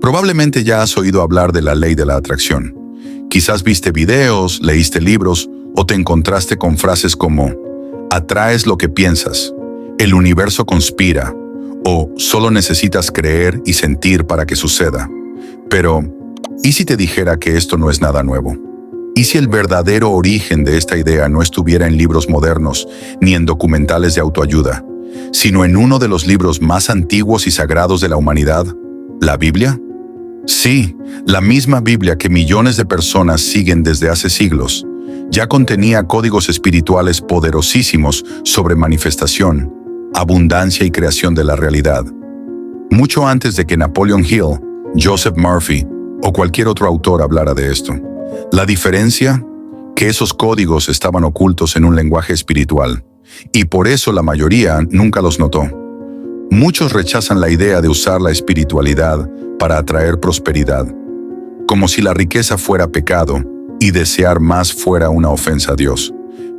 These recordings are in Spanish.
Probablemente ya has oído hablar de la ley de la atracción. Quizás viste videos, leíste libros o te encontraste con frases como «atraes lo que piensas», «el universo conspira» o «solo necesitas creer y sentir para que suceda». Pero, ¿y si te dijera que esto no es nada nuevo? ¿Y si el verdadero origen de esta idea no estuviera en libros modernos ni en documentales de autoayuda, sino en uno de los libros más antiguos y sagrados de la humanidad, la Biblia? Sí, la misma Biblia que millones de personas siguen desde hace siglos, ya contenía códigos espirituales poderosísimos sobre manifestación, abundancia y creación de la realidad. Mucho antes de que Napoleon Hill, Joseph Murphy o cualquier otro autor hablara de esto. La diferencia, que esos códigos estaban ocultos en un lenguaje espiritual, y por eso la mayoría nunca los notó. Muchos rechazan la idea de usar la espiritualidad para atraer prosperidad, como si la riqueza fuera pecado y desear más fuera una ofensa a Dios.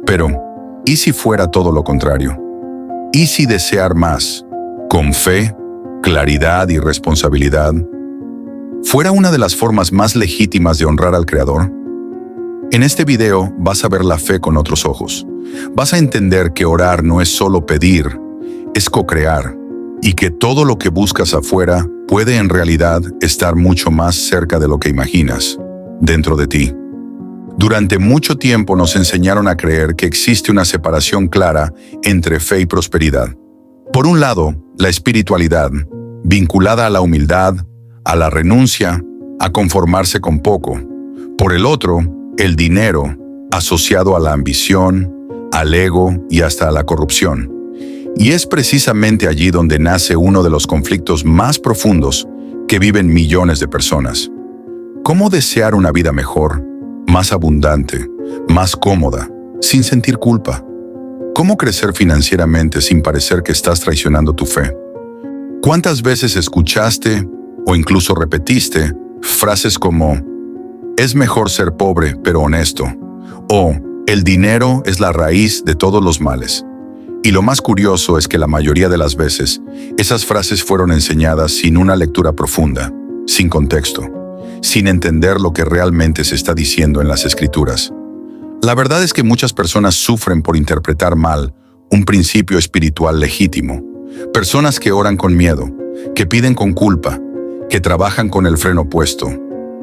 Pero, ¿y si fuera todo lo contrario? ¿Y si desear más, con fe, claridad y responsabilidad, fuera una de las formas más legítimas de honrar al Creador? En este video vas a ver la fe con otros ojos. Vas a entender que orar no es solo pedir, es co-crear, y que todo lo que buscas afuera puede en realidad estar mucho más cerca de lo que imaginas, dentro de ti. Durante mucho tiempo nos enseñaron a creer que existe una separación clara entre fe y prosperidad. Por un lado, la espiritualidad, vinculada a la humildad, a la renuncia, a conformarse con poco. Por el otro, el dinero, asociado a la ambición, al ego y hasta a la corrupción. Y es precisamente allí donde nace uno de los conflictos más profundos que viven millones de personas. ¿Cómo desear una vida mejor, más abundante, más cómoda, sin sentir culpa? ¿Cómo crecer financieramente sin parecer que estás traicionando tu fe? ¿Cuántas veces escuchaste o incluso repetiste frases como «es mejor ser pobre pero honesto» o «el dinero es la raíz de todos los males»? Y lo más curioso es que la mayoría de las veces, esas frases fueron enseñadas sin una lectura profunda, sin contexto, sin entender lo que realmente se está diciendo en las Escrituras. La verdad es que muchas personas sufren por interpretar mal un principio espiritual legítimo. Personas que oran con miedo, que piden con culpa, que trabajan con el freno puesto,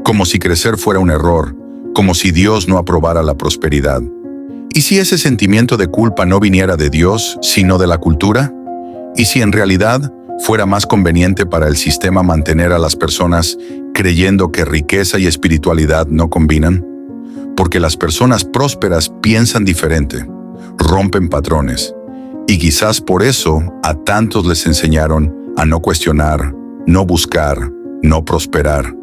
como si crecer fuera un error, como si Dios no aprobara la prosperidad. ¿Y si ese sentimiento de culpa no viniera de Dios, sino de la cultura? ¿Y si en realidad fuera más conveniente para el sistema mantener a las personas creyendo que riqueza y espiritualidad no combinan? Porque las personas prósperas piensan diferente, rompen patrones, y quizás por eso a tantos les enseñaron a no cuestionar, no buscar, no prosperar.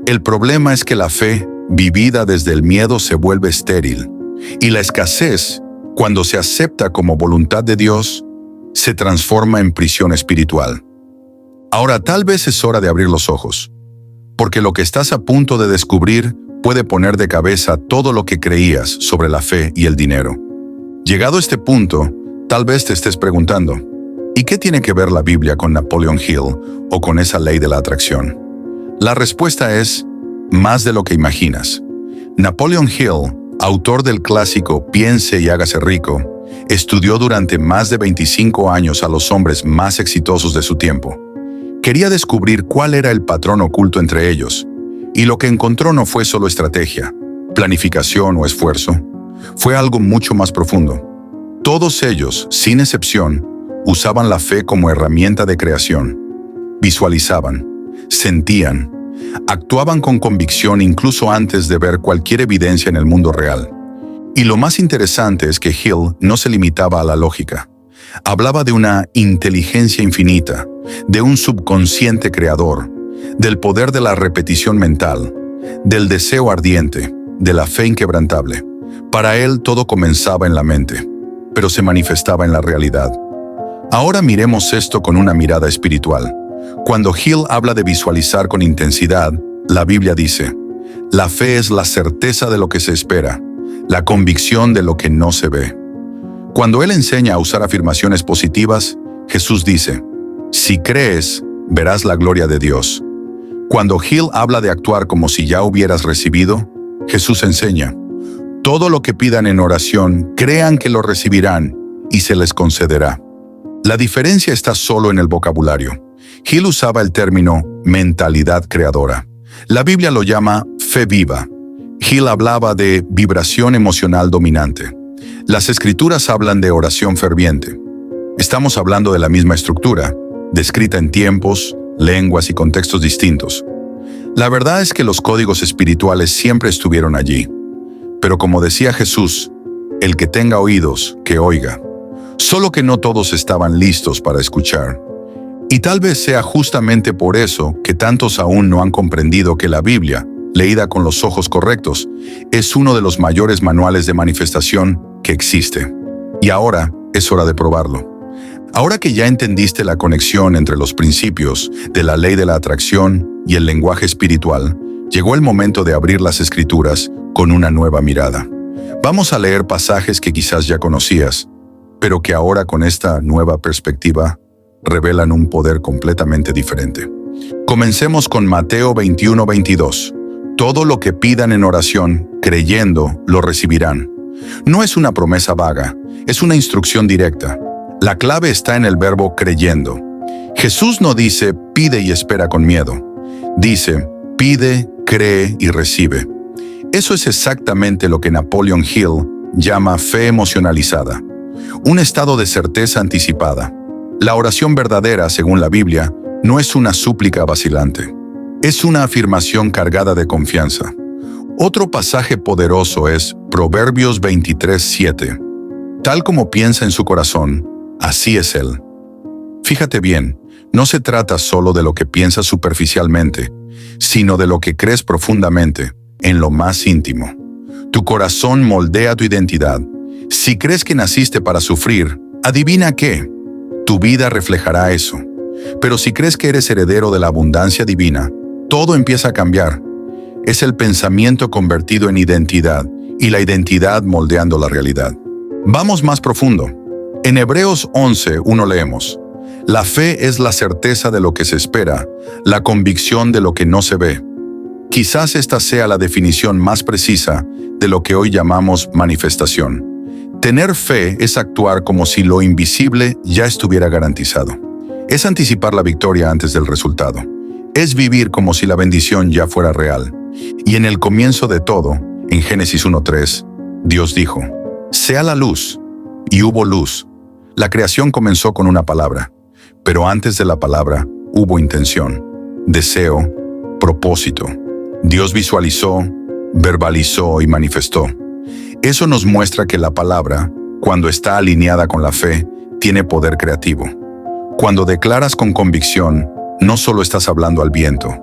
El problema es que la fe, vivida desde el miedo, se vuelve estéril. Y la escasez, cuando se acepta como voluntad de Dios, se transforma en prisión espiritual. Ahora tal vez es hora de abrir los ojos, porque lo que estás a punto de descubrir puede poner de cabeza todo lo que creías sobre la fe y el dinero. Llegado a este punto, tal vez te estés preguntando, ¿y qué tiene que ver la Biblia con Napoleon Hill o con esa ley de la atracción? La respuesta es más de lo que imaginas. Napoleon Hill, autor del clásico Piense y hágase rico, estudió durante más de 25 años a los hombres más exitosos de su tiempo. Quería descubrir cuál era el patrón oculto entre ellos, y lo que encontró no fue solo estrategia, planificación o esfuerzo, fue algo mucho más profundo. Todos ellos, sin excepción, usaban la fe como herramienta de creación. Visualizaban, sentían, actuaban con convicción incluso antes de ver cualquier evidencia en el mundo real. Y lo más interesante es que Hill no se limitaba a la lógica. Hablaba de una inteligencia infinita, de un subconsciente creador, del poder de la repetición mental, del deseo ardiente, de la fe inquebrantable. Para él todo comenzaba en la mente, pero se manifestaba en la realidad. Ahora miremos esto con una mirada espiritual. Cuando Hill habla de visualizar con intensidad, la Biblia dice, la fe es la certeza de lo que se espera, la convicción de lo que no se ve. Cuando él enseña a usar afirmaciones positivas, Jesús dice, si crees, verás la gloria de Dios. Cuando Hill habla de actuar como si ya hubieras recibido, Jesús enseña: todo lo que pidan en oración, crean que lo recibirán y se les concederá. La diferencia está solo en el vocabulario. Hill usaba el término mentalidad creadora. La Biblia lo llama fe viva. Hill hablaba de vibración emocional dominante. Las Escrituras hablan de oración ferviente. Estamos hablando de la misma estructura, descrita en tiempos, lenguas y contextos distintos. La verdad es que los códigos espirituales siempre estuvieron allí. Pero como decía Jesús, el que tenga oídos, que oiga. Solo que no todos estaban listos para escuchar. Y tal vez sea justamente por eso que tantos aún no han comprendido que la Biblia, leída con los ojos correctos, es uno de los mayores manuales de manifestación que existe. Y ahora es hora de probarlo. Ahora que ya entendiste la conexión entre los principios de la ley de la atracción y el lenguaje espiritual, llegó el momento de abrir las Escrituras con una nueva mirada. Vamos a leer pasajes que quizás ya conocías, pero que ahora con esta nueva perspectiva revelan un poder completamente diferente. Comencemos con Mateo 21:22. Todo lo que pidan en oración, creyendo, lo recibirán. No es una promesa vaga, es una instrucción directa. La clave está en el verbo creyendo. Jesús no dice pide y espera con miedo. Dice pide, cree y recibe. Eso es exactamente lo que Napoleon Hill llama fe emocionalizada. Un estado de certeza anticipada. La oración verdadera, según la Biblia, no es una súplica vacilante. Es una afirmación cargada de confianza. Otro pasaje poderoso es Proverbios 23:7. Tal como piensa en su corazón, así es él. Fíjate bien, no se trata solo de lo que piensas superficialmente, sino de lo que crees profundamente, en lo más íntimo. Tu corazón moldea tu identidad. Si crees que naciste para sufrir, adivina qué, tu vida reflejará eso. Pero si crees que eres heredero de la abundancia divina, todo empieza a cambiar. Es el pensamiento convertido en identidad y la identidad moldeando la realidad. Vamos más profundo. En Hebreos 11:1 leemos: la fe es la certeza de lo que se espera, la convicción de lo que no se ve. Quizás esta sea la definición más precisa de lo que hoy llamamos manifestación. Tener fe es actuar como si lo invisible ya estuviera garantizado. Es anticipar la victoria antes del resultado. Es vivir como si la bendición ya fuera real. Y en el comienzo de todo, en Génesis 1:3, Dios dijo: sea la luz, y hubo luz. La creación comenzó con una palabra, pero antes de la palabra hubo intención, deseo, propósito. Dios visualizó, verbalizó y manifestó. Eso nos muestra que la palabra, cuando está alineada con la fe, tiene poder creativo. Cuando declaras con convicción, no solo estás hablando al viento,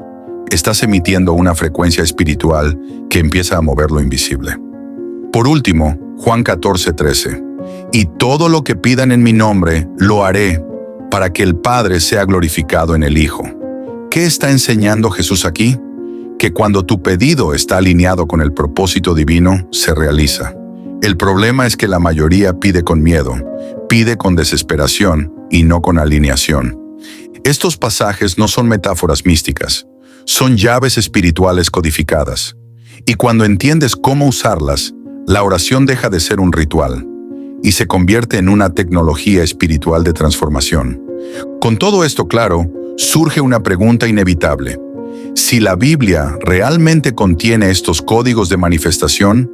estás emitiendo una frecuencia espiritual que empieza a mover lo invisible. Por último, Juan 14:13. Y todo lo que pidan en mi nombre, lo haré, para que el Padre sea glorificado en el Hijo. ¿Qué está enseñando Jesús aquí? Que cuando tu pedido está alineado con el propósito divino, se realiza. El problema es que la mayoría pide con miedo, pide con desesperación y no con alineación. Estos pasajes no son metáforas místicas, son llaves espirituales codificadas. Y cuando entiendes cómo usarlas, la oración deja de ser un ritual y se convierte en una tecnología espiritual de transformación. Con todo esto claro, surge una pregunta inevitable. Si la Biblia realmente contiene estos códigos de manifestación,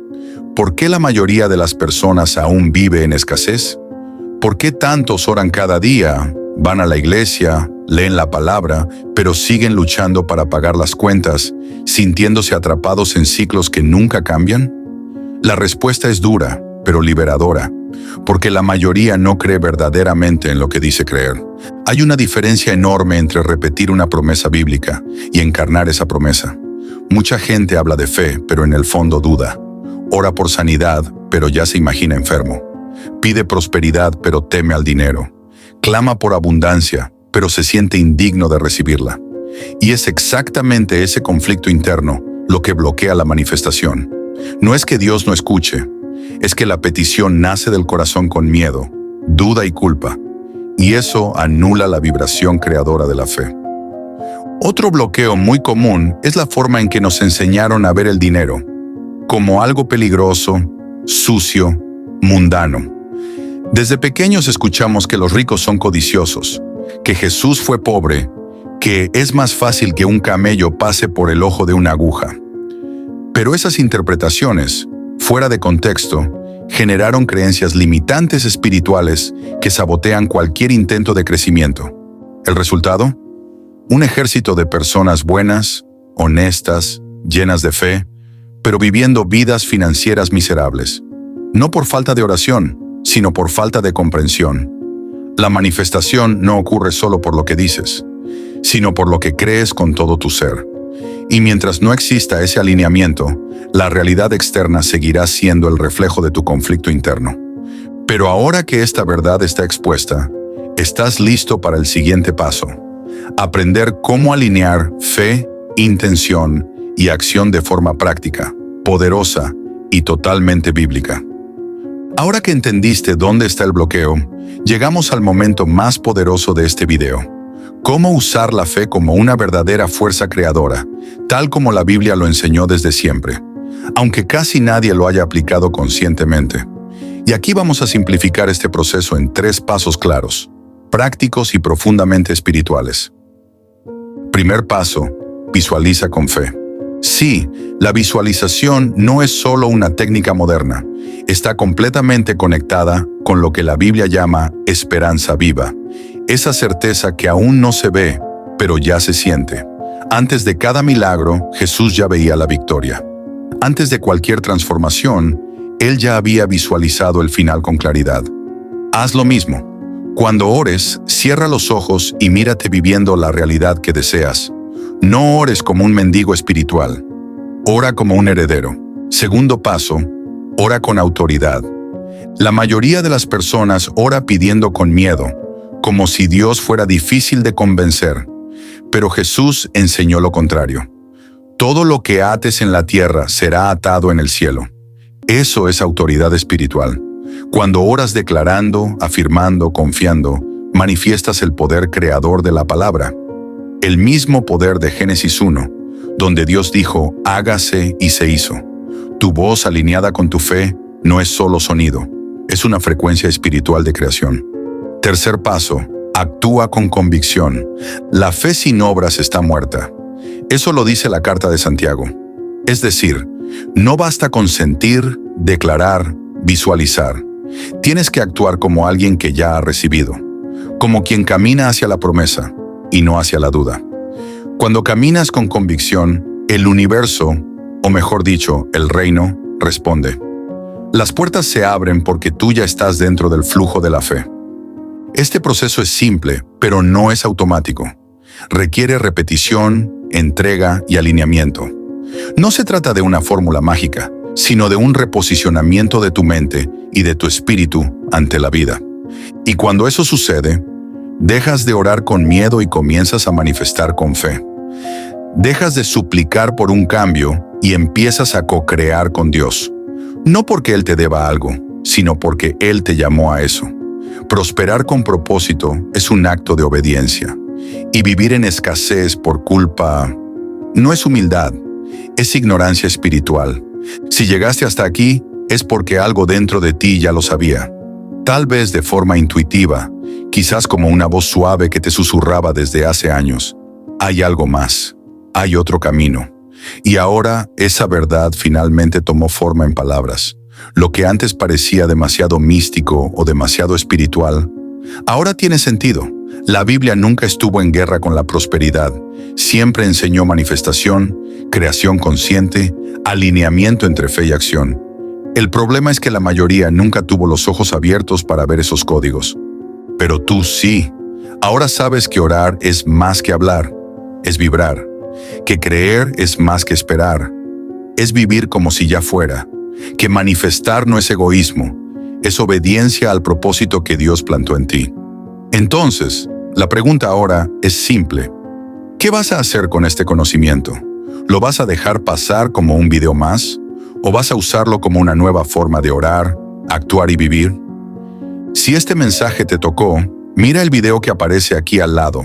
¿por qué la mayoría de las personas aún vive en escasez? ¿Por qué tantos oran cada día, van a la iglesia, leen la palabra, pero siguen luchando para pagar las cuentas, sintiéndose atrapados en ciclos que nunca cambian? La respuesta es dura, pero liberadora, porque la mayoría no cree verdaderamente en lo que dice creer. Hay una diferencia enorme entre repetir una promesa bíblica y encarnar esa promesa. Mucha gente habla de fe, pero en el fondo duda. Ora por sanidad, pero ya se imagina enfermo. Pide prosperidad, pero teme al dinero. Clama por abundancia, pero se siente indigno de recibirla. Y es exactamente ese conflicto interno lo que bloquea la manifestación. No es que Dios no escuche, es que la petición nace del corazón con miedo, duda y culpa, y eso anula la vibración creadora de la fe. Otro bloqueo muy común es la forma en que nos enseñaron a ver el dinero, como algo peligroso, sucio, mundano. Desde pequeños escuchamos que los ricos son codiciosos, que Jesús fue pobre, que es más fácil que un camello pase por el ojo de una aguja. Pero esas interpretaciones, fuera de contexto, generaron creencias limitantes espirituales que sabotean cualquier intento de crecimiento. ¿El resultado? Un ejército de personas buenas, honestas, llenas de fe, pero viviendo vidas financieras miserables. No por falta de oración, sino por falta de comprensión. La manifestación no ocurre solo por lo que dices, sino por lo que crees con todo tu ser. Y mientras no exista ese alineamiento, la realidad externa seguirá siendo el reflejo de tu conflicto interno. Pero ahora que esta verdad está expuesta, estás listo para el siguiente paso: aprender cómo alinear fe, intención y acción de forma práctica, poderosa y totalmente bíblica. Ahora que entendiste dónde está el bloqueo, llegamos al momento más poderoso de este video: cómo usar la fe como una verdadera fuerza creadora, tal como la Biblia lo enseñó desde siempre, aunque casi nadie lo haya aplicado conscientemente. Y aquí vamos a simplificar este proceso en 3 pasos claros, prácticos y profundamente espirituales. Primer paso: visualiza con fe. Sí, la visualización no es solo una técnica moderna, está completamente conectada con lo que la Biblia llama esperanza viva, esa certeza que aún no se ve, pero ya se siente. Antes de cada milagro, Jesús ya veía la victoria. Antes de cualquier transformación, Él ya había visualizado el final con claridad. Haz lo mismo. Cuando ores, cierra los ojos y mírate viviendo la realidad que deseas. No ores como un mendigo espiritual. Ora como un heredero. Segundo paso: ora con autoridad. La mayoría de las personas ora pidiendo con miedo, como si Dios fuera difícil de convencer. Pero Jesús enseñó lo contrario. Todo lo que ates en la tierra será atado en el cielo. Eso es autoridad espiritual. Cuando oras declarando, afirmando, confiando, manifiestas el poder creador de la palabra. El mismo poder de Génesis 1, donde Dios dijo, hágase y se hizo. Tu voz alineada con tu fe no es solo sonido, es una frecuencia espiritual de creación. Tercer paso: actúa con convicción. La fe sin obras está muerta. Eso lo dice la carta de Santiago. Es decir, no basta con sentir, declarar, visualizar. Tienes que actuar como alguien que ya ha recibido, como quien camina hacia la promesa y no hacia la duda. Cuando caminas con convicción, el universo, o mejor dicho, el reino, responde. Las puertas se abren porque tú ya estás dentro del flujo de la fe. Este proceso es simple, pero no es automático. Requiere repetición, entrega y alineamiento. No se trata de una fórmula mágica, sino de un reposicionamiento de tu mente y de tu espíritu ante la vida. Y cuando eso sucede, dejas de orar con miedo y comienzas a manifestar con fe. Dejas de suplicar por un cambio y empiezas a co-crear con Dios. No porque Él te deba algo, sino porque Él te llamó a eso. Prosperar con propósito es un acto de obediencia. Y vivir en escasez por culpa no es humildad, es ignorancia espiritual. Si llegaste hasta aquí, es porque algo dentro de ti ya lo sabía. Tal vez de forma intuitiva, quizás como una voz suave que te susurraba desde hace años. Hay algo más, hay otro camino. Y ahora esa verdad finalmente tomó forma en palabras. Lo que antes parecía demasiado místico o demasiado espiritual, ahora tiene sentido. La Biblia nunca estuvo en guerra con la prosperidad. Siempre enseñó manifestación, creación consciente, alineamiento entre fe y acción. El problema es que la mayoría nunca tuvo los ojos abiertos para ver esos códigos. Pero tú sí. Ahora sabes que orar es más que hablar, es vibrar. Que creer es más que esperar, es vivir como si ya fuera. Que manifestar no es egoísmo, es obediencia al propósito que Dios plantó en ti. Entonces, la pregunta ahora es simple. ¿Qué vas a hacer con este conocimiento? ¿Lo vas a dejar pasar como un video más? ¿O vas a usarlo como una nueva forma de orar, actuar y vivir? Si este mensaje te tocó, mira el video que aparece aquí al lado.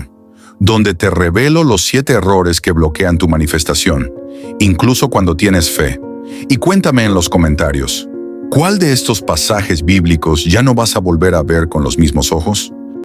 donde te revelo los 7 errores que bloquean tu manifestación, incluso cuando tienes fe. Y cuéntame en los comentarios, ¿cuál de estos pasajes bíblicos ya no vas a volver a ver con los mismos ojos?